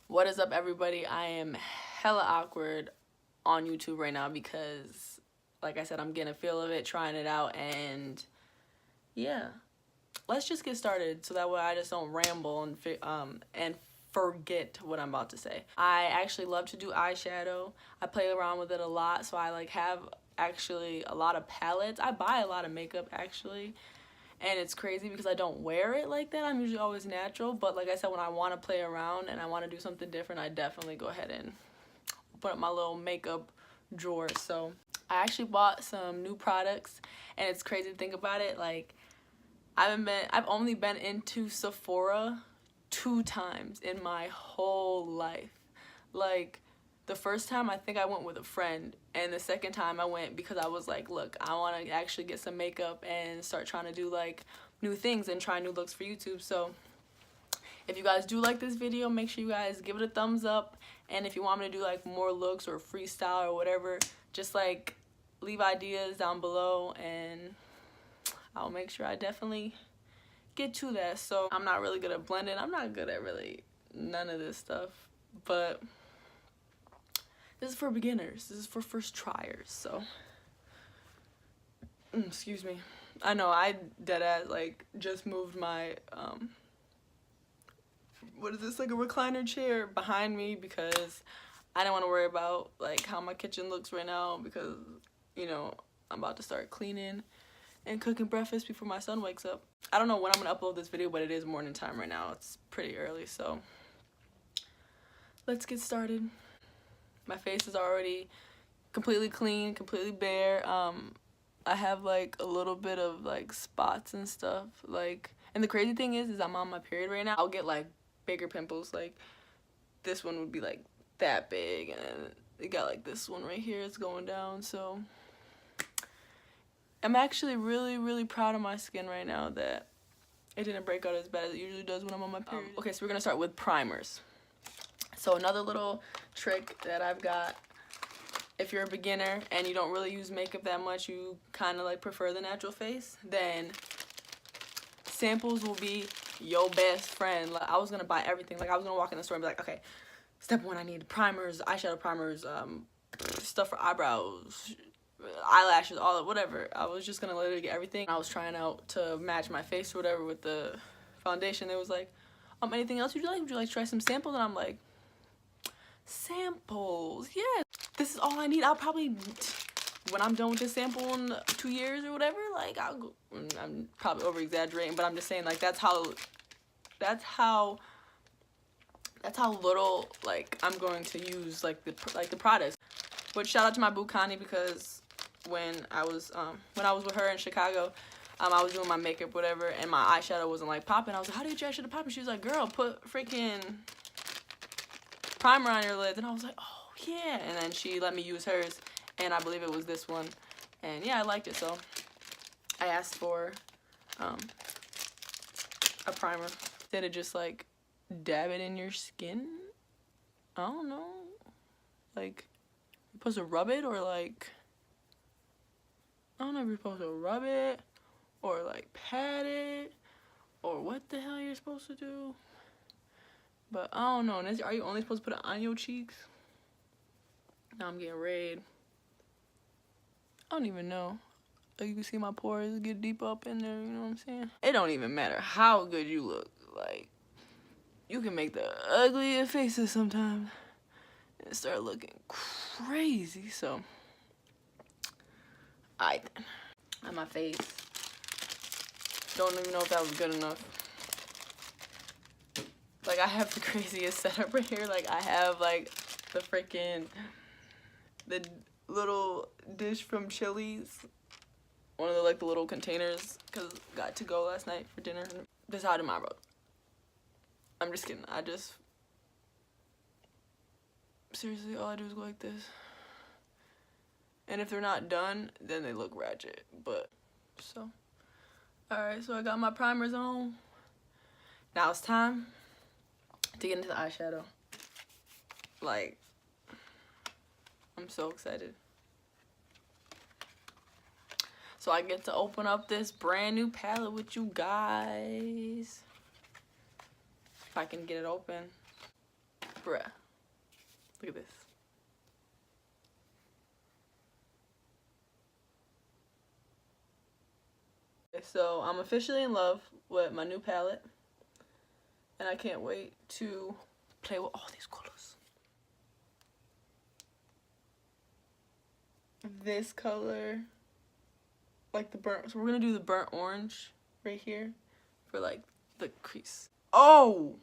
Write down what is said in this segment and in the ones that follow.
What is up, everybody? I am hella awkward on YouTube right now because, like I said, I'm getting a feel of it, trying it out, and yeah. Let's just get started so that way I just don't ramble and forget what I'm about to say. I actually love to do eyeshadow. I play around with it a lot, so I have actually a lot of palettes. I buy a lot of makeup actually. And it's crazy because I don't wear it like that. I'm usually always natural. But like I said, when I want to play around and I want to do something different, I definitely go ahead and put up my little makeup drawer. So I actually bought some new products. And it's crazy to think about it. Like, I've only been into Sephora 2 times in my whole life. Like, the first time I think I went with a friend, and the second time I went because I was like, look, I want to actually get some makeup and start trying to do like new things and try new looks for YouTube. So if you guys do like this video, make sure you guys give it a thumbs up, and if you want me to do like more looks or freestyle or whatever, just like leave ideas down below and I'll make sure I definitely get to that. So I'm not really good at blending. I'm not good at really none of this stuff, but this is for beginners. This is for first triers. So excuse me. I know I deadass like just moved my what is this, like a recliner chair behind me because I didn't want to worry about like how my kitchen looks right now because, you know, I'm about to start cleaning and cooking breakfast before my son wakes up. I don't know when I'm gonna upload this video, but it is morning time right now. It's pretty early, so let's get started. My face is already completely clean, completely bare. I have like a little bit of like spots and stuff, like, and the crazy thing is I'm on my period right now. I'll get like bigger pimples, like this one would be like that big, and then it got like this one right here, it's going down. So I'm actually really proud of my skin right now that it didn't break out as bad as it usually does when I'm on my period. Okay, so we're gonna start with primers. So another little trick that I've got, if you're a beginner and you don't really use makeup that much, you kind of like prefer the natural face, then samples will be your best friend. Like, I was gonna buy everything. Like, I was gonna walk in the store and be like, okay, step 1, I need primers, eyeshadow primers, stuff for eyebrows, eyelashes, all whatever. I was just gonna literally get everything. I was trying out to match my face or whatever with the foundation. It was like, anything else would you like? Would you like to try some samples? And I'm like, samples, yeah, this is all I need. I'll probably, when I'm done with this sample in 2 years or whatever, like I'll go, I'm probably over exaggerating, but I'm just saying, like, that's how little like I'm going to use like the products. But shout out to my boo Connie, because when I was with her in Chicago, I was doing my makeup, whatever, and my eyeshadow wasn't like popping. I was like, how do you get your eyeshadow popping? She was like, girl, put freaking primer on your lids. And I was like, oh yeah. And then she let me use hers, and I believe it was this one, and yeah, I liked it. So I asked for a primer instead of just like dab it in your skin. I don't know, like you're supposed to rub it, or like, I don't know if you're supposed to rub it or like pat it or what the hell you're supposed to do. But I don't know. Are you only supposed to put it on your cheeks? Now I'm getting red. I don't even know. Like, you can see my pores get deep up in there, you know what I'm saying? It don't even matter how good you look. Like, you can make the ugliest faces sometimes and start looking crazy. So, on my face. Don't even know if that was good enough. Like, I have the craziest setup right here. Like, I have like the little dish from Chili's, one of the like the little containers, because got to go last night for dinner. This is how I do my eyebrows. I'm just kidding. Seriously, all I do is go like this. And if they're not done, then they look ratchet. But, so. Alright, so I got my primers on. Now it's time to get into the eyeshadow. Like, I'm so excited. So I get to open up this brand new palette with you guys. If I can get it open. Bruh. Look at this. Okay, so I'm officially in love with my new palette. And I can't wait to play with all these colors. This color, like the burnt, so we're gonna do the burnt orange right here for like the crease. Oh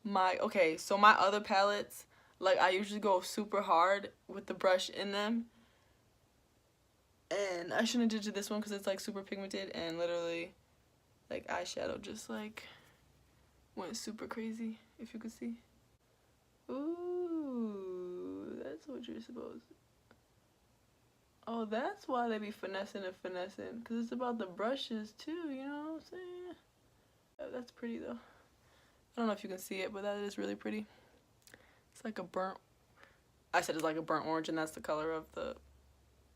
my, okay, so my other palettes, like I usually go super hard with the brush in them, and I shouldn't have did this one because it's like super pigmented, and literally like eyeshadow just like went super crazy, if you could see. Ooh, that's what you're supposed to. Oh, that's why they be finessing and finessing, because it's about the brushes too, you know what I'm saying? Oh, that's pretty though. I don't know if you can see it, but that is really pretty. It's like a burnt, I said it's like a burnt orange, and that's the color of the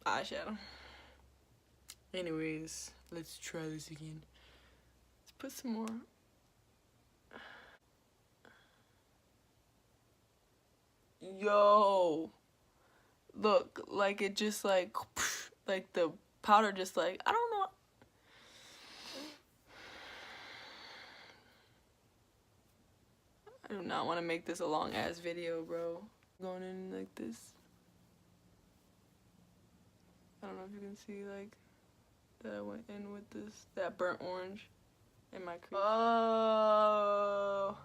eyeshadow. Anyways, let's try this again. Let's put some more. Yo, look, like it just like the powder just like, I don't know. I do not want to make this a long ass video, bro. Going in like this. I don't know if you can see like that I went in with this, that burnt orange in my crease. Oh,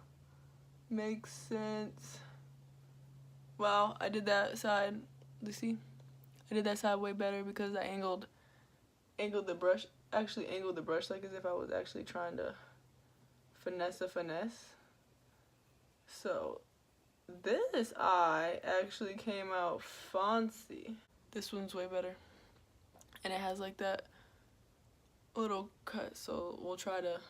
makes sense. Well, I did that side, you see? I did that side way better because I angled the brush, actually angled the brush like as if I was actually trying to finesse a finesse. So this eye actually came out fancy. This one's way better. And it has like that little cut, so we'll try to,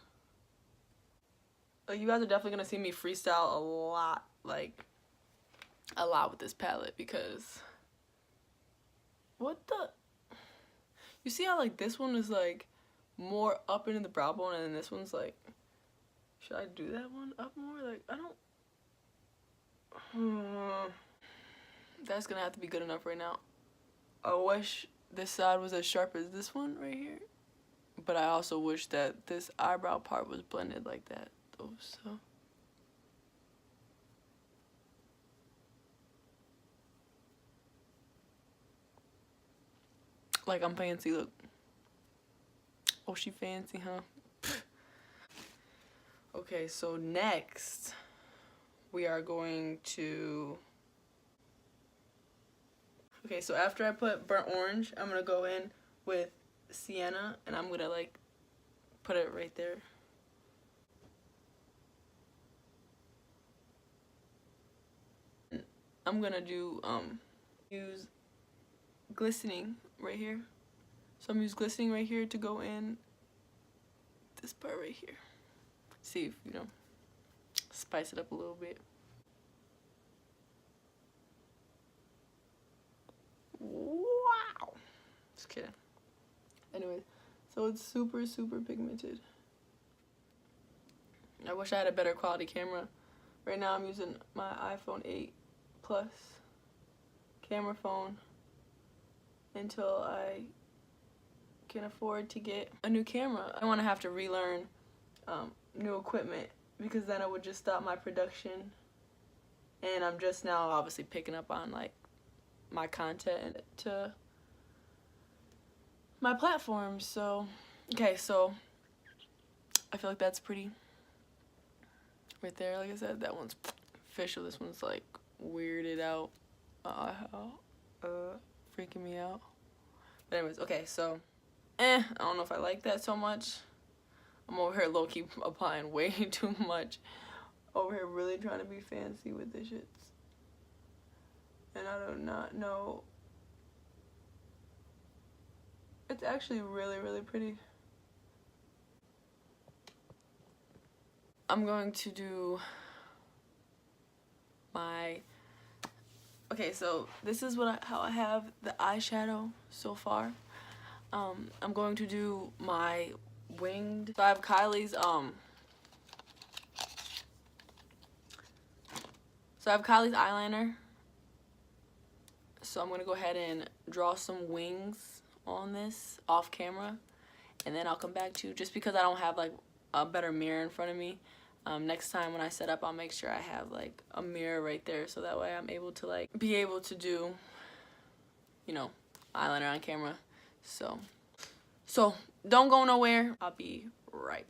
like, you guys are definitely gonna see me freestyle a lot with this palette, because what the, you see how like this one is like more up into the brow bone, and then this one's like, should I do that one up more? Like, I don't, that's gonna have to be good enough right now. I wish this side was as sharp as this one right here, but I also wish that this eyebrow part was blended like that though, so. Like I'm fancy, look. Oh, she fancy, huh? Okay, so next we are going to, okay, so after I put burnt orange, I'm gonna go in with sienna, and I'm gonna like put it right there. I'm gonna do use glistening right here. So I'm use glistening right here to go in this part right here. See if, you know, spice it up a little bit. Wow. Just kidding. Anyway, so it's super, super pigmented. I wish I had a better quality camera. Right now I'm using my iPhone 8 Plus camera phone until I can afford to get a new camera. I don't want to have to relearn new equipment, because then it would just stop my production, and I'm just now obviously picking up on like my content to my platforms. So okay, so I feel like that's pretty right there. Like I said, that one's official. This one's like weirded out, freaking me out. But anyways, okay, so I don't know if I like that so much. I'm over here low-key applying way too much. Over here really trying to be fancy with this shit. And I do not know. It's actually really, really pretty. I'm going to do my, okay, so this is what how I have the eyeshadow so far. I'm going to do my winged. So I have Kylie's So I have Kylie's eyeliner. So I'm going to go ahead and draw some wings on this off camera. And then I'll come back to you, just because I don't have like a better mirror in front of me. Next time when I set up, I'll make sure I have like a mirror right there, so that way I'm able to like be able to do, you know, eyeliner on camera. So don't go nowhere. I'll be right